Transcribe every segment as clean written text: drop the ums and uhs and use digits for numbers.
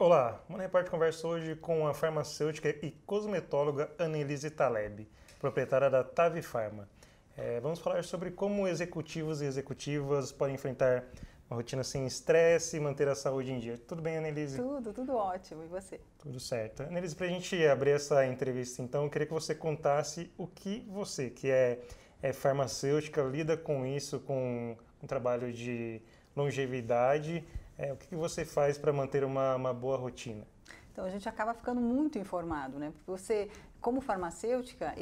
Olá, o Money Report conversa hoje com a farmacêutica e cosmetóloga Annelise Taleb, proprietária da Tavi Pharma. Vamos falar sobre como executivos e executivas podem enfrentar uma rotina sem estresse e manter a saúde em dia. Tudo bem, Annelise? Tudo ótimo. E você? Tudo certo. Annelise, para a gente abrir essa entrevista, então, eu queria que você contasse o que você, que é farmacêutica, lida com isso, com um trabalho de longevidade. O que você faz para manter uma boa rotina? Então, a gente acaba ficando muito informado, né? Porque você, como farmacêutica,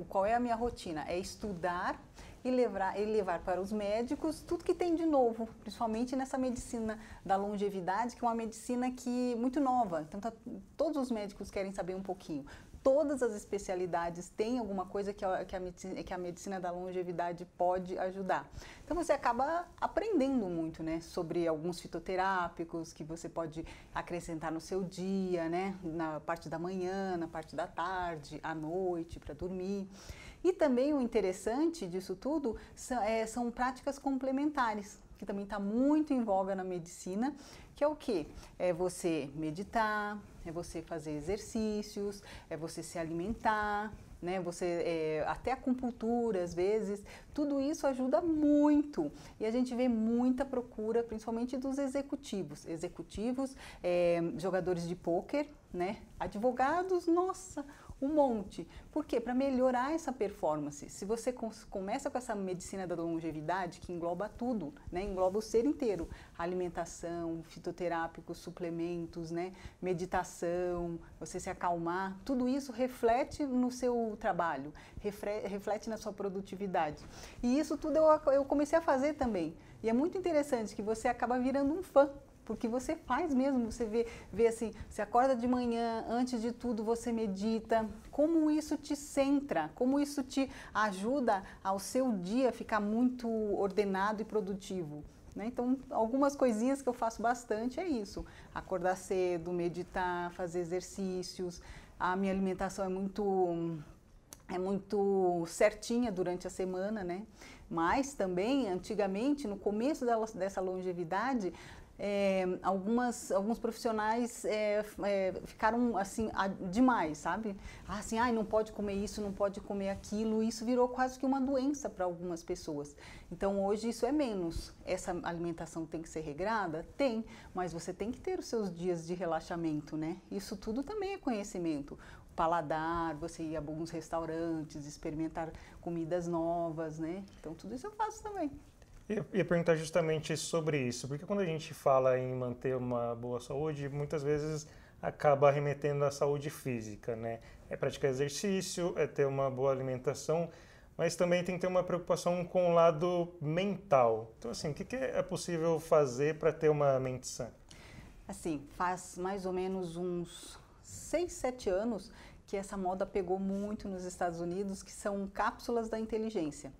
qual é a minha rotina? É estudar e levar para os médicos tudo que tem de novo, principalmente nessa medicina da longevidade, que é uma medicina muito nova. Então, todos os médicos querem saber um pouquinho. Todas as especialidades têm alguma coisa que a medicina da longevidade pode ajudar. Então você acaba aprendendo muito, né, sobre alguns fitoterápicos que você pode acrescentar no seu dia, né, na parte da manhã, na parte da tarde, à noite, para dormir. E também o interessante disso tudo são práticas complementares, que também está muito em voga na medicina, que é o quê? É você meditar, é você fazer exercícios, é você se alimentar, né? Até acupuntura às vezes, tudo isso ajuda muito. E a gente vê muita procura, principalmente dos executivos, jogadores de pôquer, né? Advogados, nossa, um monte. Por quê? Para melhorar essa performance. Se você começa com essa medicina da longevidade, que engloba tudo, né? Engloba o ser inteiro, alimentação, fitoterápicos, suplementos, né? Meditação, você se acalmar, tudo isso reflete no seu trabalho, reflete na sua produtividade. E isso tudo eu comecei a fazer também. E é muito interessante que você acaba virando um fã, porque você faz mesmo, você vê assim, você acorda de manhã, antes de tudo você medita, como isso te centra, como isso te ajuda ao seu dia ficar muito ordenado e produtivo. Né? Então, algumas coisinhas que eu faço bastante é isso, acordar cedo, meditar, fazer exercícios, a minha alimentação é muito certinha durante a semana, né? Mas também, antigamente, no começo dessa longevidade, alguns profissionais ficaram assim demais, sabe? Assim, não pode comer isso, não pode comer aquilo. Isso virou quase que uma doença para algumas pessoas. Então hoje isso é menos. Essa alimentação tem que ser regrada? Tem, mas você tem que ter os seus dias de relaxamento, né? Isso tudo também é conhecimento. Paladar, você ir a alguns restaurantes, experimentar comidas novas, né? Então tudo isso eu faço também. Eu ia perguntar justamente sobre isso, porque quando a gente fala em manter uma boa saúde, muitas vezes acaba remetendo à saúde física, né? É praticar exercício, é ter uma boa alimentação, mas também tem que ter uma preocupação com o lado mental. Então, assim, o que é possível fazer para ter uma mente sã? Assim, faz mais ou menos uns 6, 7 anos que essa moda pegou muito nos Estados Unidos, que são cápsulas da inteligência.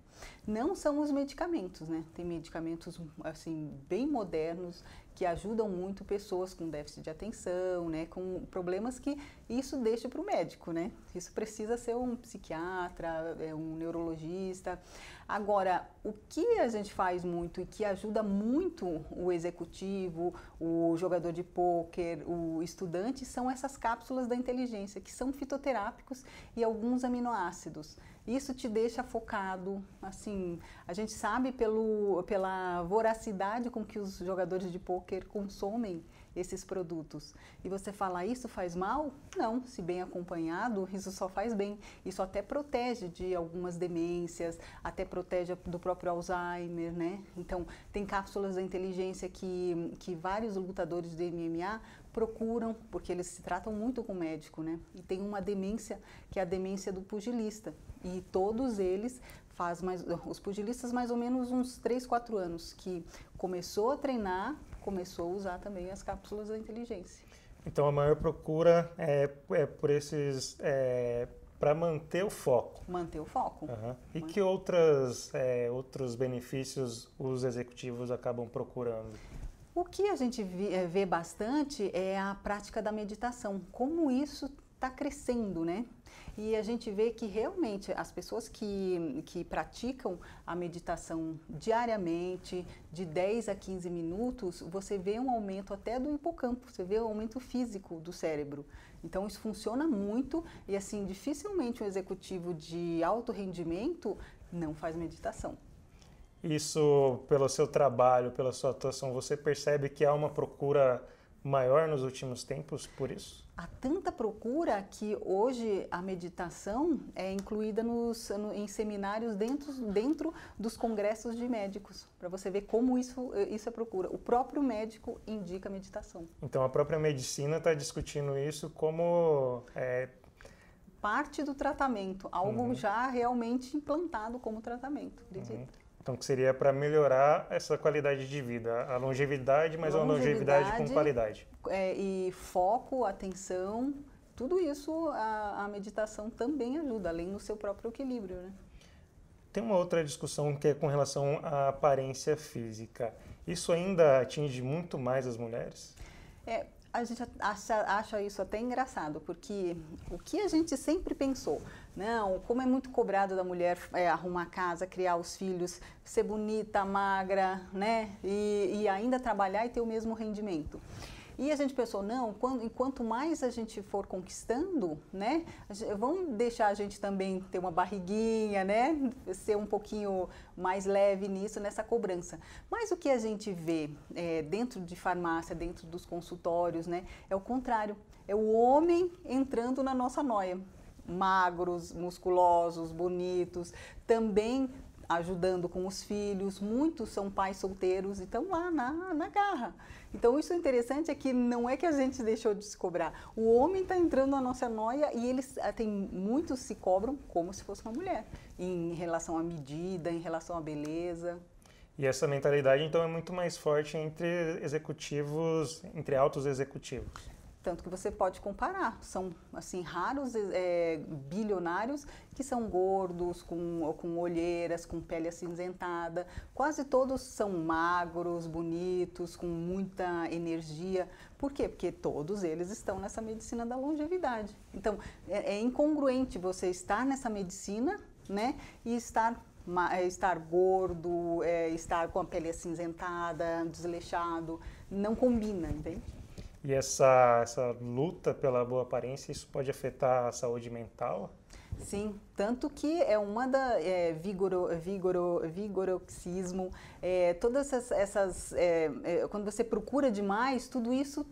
Não são os medicamentos, né? Tem medicamentos assim bem modernos que ajudam muito pessoas com déficit de atenção, né? Com problemas que isso deixa para o médico, né? Isso precisa ser um psiquiatra, um neurologista. Agora, o que a gente faz muito e que ajuda muito o executivo, o jogador de pôquer, o estudante, são essas cápsulas da inteligência, que são fitoterápicos e alguns aminoácidos. Isso te deixa focado, assim, a gente sabe pela voracidade com que os jogadores de pôquer consomem esses produtos. E você fala, isso faz mal? Não, se bem acompanhado, isso só faz bem. Isso até protege de algumas demências, até protege do próprio Alzheimer, né? Então, tem cápsulas da inteligência que vários lutadores de MMA procuram, porque eles se tratam muito com o médico, né? E tem uma demência, que é a demência do pugilista. E todos eles os pugilistas mais ou menos uns 3, 4 anos, que começou a treinar, começou a usar também as cápsulas da inteligência. Então a maior procura é por esses para manter o foco. Manter o foco. Uhum. E que outros benefícios os executivos acabam procurando? O que a gente vê bastante é a prática da meditação. Como isso está crescendo, né? E a gente vê que realmente as pessoas que praticam a meditação diariamente, de 10 a 15 minutos, você vê um aumento até do hipocampo, você vê um aumento físico do cérebro. Então isso funciona muito e assim, dificilmente um executivo de alto rendimento não faz meditação. Isso, pelo seu trabalho, pela sua atuação, você percebe que há uma procura maior nos últimos tempos por isso? Há tanta procura que hoje a meditação é incluída em seminários dentro dos congressos de médicos, para você ver como isso é procura. O próprio médico indica meditação. Então a própria medicina está discutindo isso como parte do tratamento, algo já realmente implantado como tratamento, acredito. Então, que seria para melhorar essa qualidade de vida, a longevidade, mas a longevidade com qualidade. E foco, atenção, tudo isso a meditação também ajuda, além do seu próprio equilíbrio, né? Tem uma outra discussão que é com relação à aparência física. Isso ainda atinge muito mais as mulheres? A gente acha isso até engraçado, porque o que a gente sempre pensou, não, como é muito cobrado da mulher arrumar casa, criar os filhos, ser bonita, magra, né, e ainda trabalhar e ter o mesmo rendimento. E a gente pensou, não, enquanto mais a gente for conquistando, né, vamos deixar a gente também ter uma barriguinha, né, ser um pouquinho mais leve nisso, nessa cobrança. Mas o que a gente vê dentro de farmácia, dentro dos consultórios, né, é o contrário, é o homem entrando na nossa noia. Magros, musculosos, bonitos, também ajudando com os filhos, muitos são pais solteiros e estão lá na garra. Então isso interessante é que não é que a gente deixou de se cobrar, o homem está entrando na nossa noia e muitos se cobram como se fosse uma mulher, em relação à medida, em relação à beleza. E essa mentalidade então é muito mais forte entre executivos, entre altos executivos. Tanto que você pode comparar, são assim raros bilionários que são gordos, com olheiras, com pele acinzentada, quase todos são magros, bonitos, com muita energia. Por quê? Porque todos eles estão nessa medicina da longevidade. Então, é incongruente você estar nessa medicina, né, e estar gordo, estar com a pele acinzentada, desleixado, não combina, entende? E essa luta pela boa aparência, isso pode afetar a saúde mental? Sim, tanto que é uma da vigoroxismo, todas essas quando você procura demais, tudo isso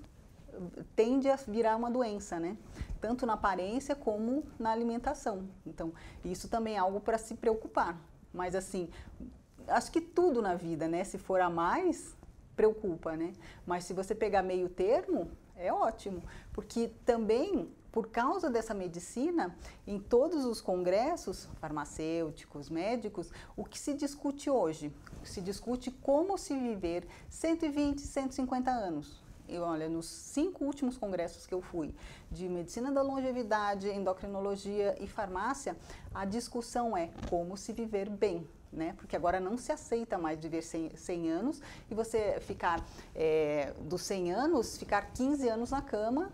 tende a virar uma doença, né? Tanto na aparência como na alimentação. Então, isso também é algo para se preocupar. Mas assim, acho que tudo na vida, né? Se for a mais, preocupa, né? Mas se você pegar meio termo, é ótimo, porque também, por causa dessa medicina, em todos os congressos farmacêuticos, médicos, o que se discute hoje? Se discute como se viver 120, 150 anos. Olha, nos 5 últimos congressos que eu fui, de medicina da longevidade, endocrinologia e farmácia, a discussão é como se viver bem. Né? Porque agora não se aceita mais viver 100 anos e você ficar, dos 100 anos, ficar 15 anos na cama,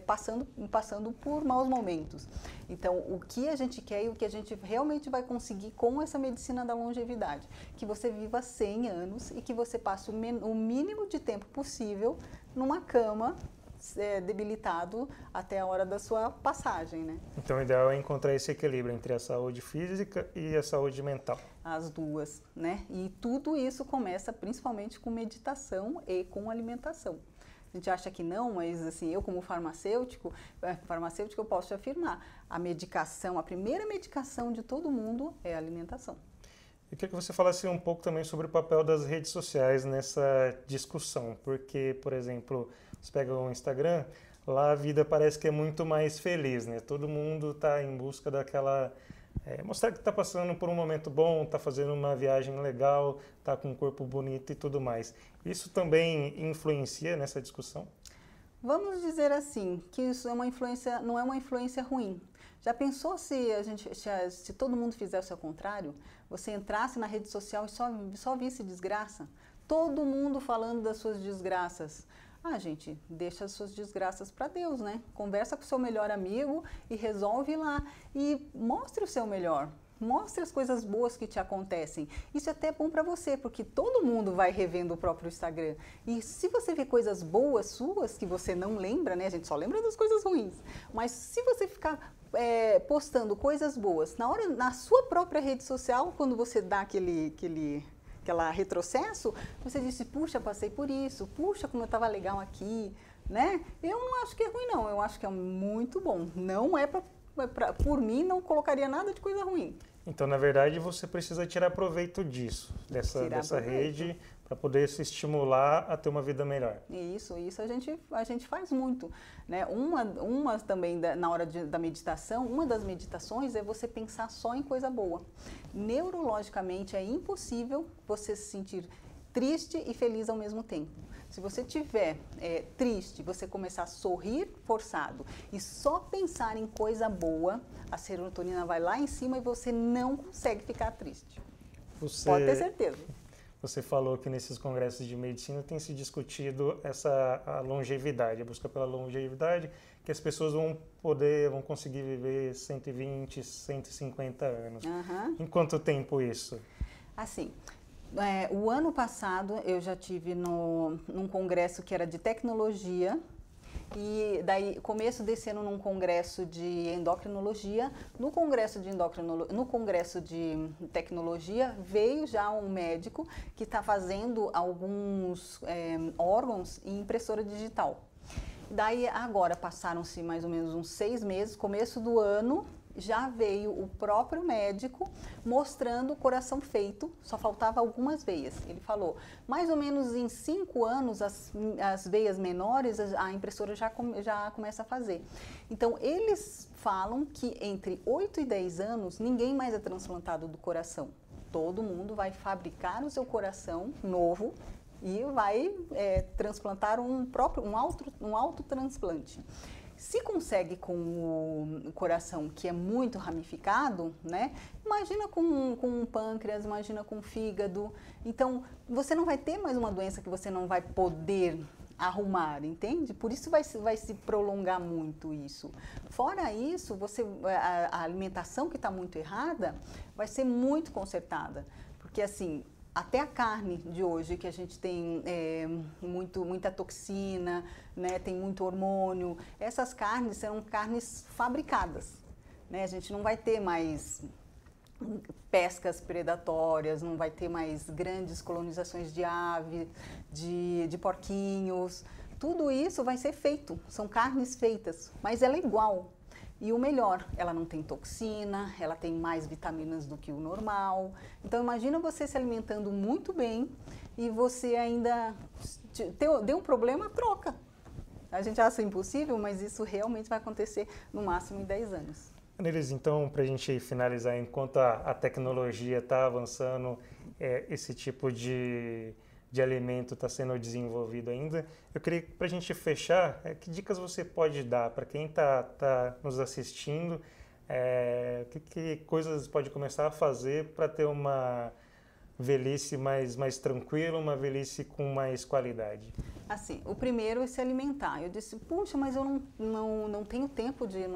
passando por maus momentos. Então, o que a gente quer e o que a gente realmente vai conseguir com essa medicina da longevidade? Que você viva 100 anos e que você passe o mínimo de tempo possível numa cama, debilitado até a hora da sua passagem, né? Então, o ideal é encontrar esse equilíbrio entre a saúde física e a saúde mental. As duas, né? E tudo isso começa principalmente com meditação e com alimentação. A gente acha que não, mas assim, eu como farmacêutico eu posso te afirmar, a primeira medicação de todo mundo é a alimentação. Eu queria que você falasse um pouco também sobre o papel das redes sociais nessa discussão, porque, por exemplo, você pega o Instagram, lá a vida parece que é muito mais feliz, né? Todo mundo está em busca daquela... mostrar que está passando por um momento bom, está fazendo uma viagem legal, está com um corpo bonito e tudo mais. Isso também influencia nessa discussão? Vamos dizer assim, que isso não é uma influência ruim. Já pensou se todo mundo fizesse ao contrário? Você entrasse na rede social e só visse desgraça? Todo mundo falando das suas desgraças. Ah, gente, deixa as suas desgraças para Deus, né? Conversa com o seu melhor amigo e resolve lá. E mostre o seu melhor. Mostre as coisas boas que te acontecem. Isso é até bom para você, porque todo mundo vai revendo o próprio Instagram. E se você vê coisas boas suas, que você não lembra, né? A gente só lembra das coisas ruins. Mas se você ficar postando coisas boas na sua própria rede social, quando você dá aquela retrocesso, você disse, puxa, passei por isso, puxa, como eu estava legal aqui, né? Eu não acho que é ruim, não. Eu acho que é muito bom. Não é por mim, não colocaria nada de coisa ruim. Então, na verdade, você precisa tirar proveito disso, dessa rede, para poder se estimular a ter uma vida melhor. Isso a gente faz muito, né? Uma também, na hora da meditação, uma das meditações é você pensar só em coisa boa. Neurologicamente, é impossível você se sentir triste e feliz ao mesmo tempo. Se você estiver triste, você começar a sorrir forçado e só pensar em coisa boa, a serotonina vai lá em cima e você não consegue ficar triste. Pode ter certeza. Você falou que nesses congressos de medicina tem se discutido a longevidade, a busca pela longevidade, que as pessoas vão conseguir viver 120, 150 anos. Uhum. Em quanto tempo isso? Assim, o ano passado eu já tive num congresso que era de tecnologia e daí começo desse ano num congresso de endocrinologia. No congresso de tecnologia veio já um médico que está fazendo alguns órgãos em impressora digital. Daí agora passaram-se mais ou menos uns 6 meses, começo do ano, já veio o próprio médico mostrando o coração feito, só faltava algumas veias. Ele falou, mais ou menos em 5 anos, as veias menores, a impressora já começa a fazer. Então, eles falam que entre 8 e 10 anos, ninguém mais é transplantado do coração. Todo mundo vai fabricar o seu coração novo e vai transplantar um autotransplante. Se consegue com o coração que é muito ramificado, né? Imagina com um pâncreas, imagina com o fígado. Então, você não vai ter mais uma doença que você não vai poder arrumar, entende? Por isso vai se prolongar muito isso. Fora isso, a alimentação que está muito errada vai ser muito consertada. Porque assim, até a carne de hoje, que a gente tem muita toxina, né, tem muito hormônio, essas carnes serão carnes fabricadas. Né? A gente não vai ter mais pescas predatórias, não vai ter mais grandes colonizações de aves, de porquinhos. Tudo isso vai ser feito, são carnes feitas, mas ela é igual. E o melhor, ela não tem toxina, ela tem mais vitaminas do que o normal. Então, imagina você se alimentando muito bem e você ainda deu um problema, troca. A gente acha impossível, mas isso realmente vai acontecer no máximo em 10 anos. Nelis, então, para a gente finalizar, enquanto a tecnologia está avançando, esse tipo de alimento está sendo desenvolvido ainda. Eu queria, para a gente fechar, que dicas você pode dar para quem está nos assistindo? Que coisas pode começar a fazer para ter uma velhice mais tranquila, uma velhice com mais qualidade? Assim, o primeiro é se alimentar. Eu disse, puxa, mas eu não tenho tempo de ir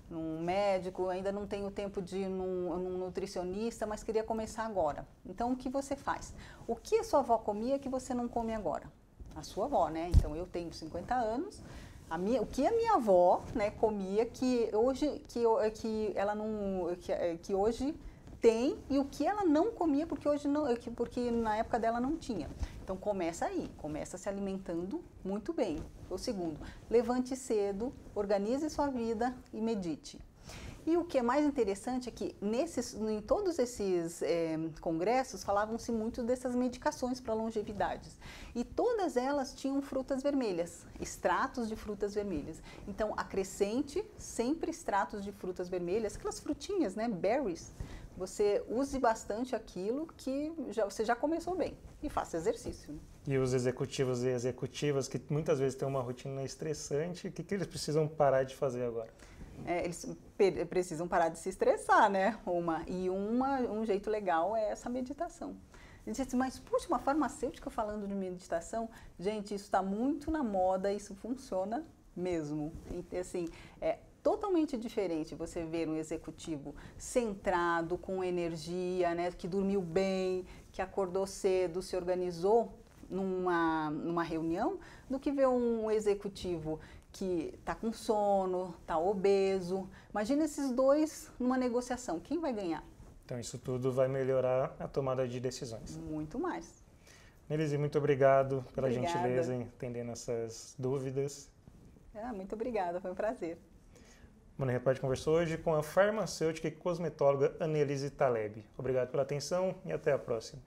num médico, ainda não tenho tempo de ir num nutricionista, mas queria começar agora. Então, o que você faz? O que a sua avó comia que você não come agora? A sua avó, né? Então, eu tenho 50 anos, o que a minha avó, né, comia que hoje tem e o que ela não comia porque na época dela não tinha. Então começa aí, começa se alimentando muito bem. O segundo, levante cedo, organize sua vida e medite. E o que é mais interessante é que em todos esses congressos falavam-se muito dessas medicações para longevidades. E todas elas tinham frutas vermelhas, extratos de frutas vermelhas. Então acrescente sempre extratos de frutas vermelhas, aquelas frutinhas, né, berries. Você use bastante aquilo que você já começou bem e faça exercício. Né? E os executivos e executivas que muitas vezes têm uma rotina estressante, o que eles precisam parar de fazer agora? Eles precisam parar de se estressar, né? Um jeito legal é essa meditação. A gente diz, mas puxa, uma farmacêutica falando de meditação? Gente, isso está muito na moda, isso funciona mesmo. Assim, é totalmente diferente você ver um executivo centrado, com energia, né, que dormiu bem, que acordou cedo, se organizou numa reunião, do que ver um executivo que está com sono, está obeso. Imagina esses dois numa negociação, quem vai ganhar? Então isso tudo vai melhorar a tomada de decisões. Muito mais. Nelise, muito obrigado pela Obrigada. gentileza em entender nossas dúvidas. Muito obrigada, foi um prazer. O Money Report conversou hoje com a farmacêutica e cosmetóloga Annelise Taleb. Obrigado pela atenção e até a próxima.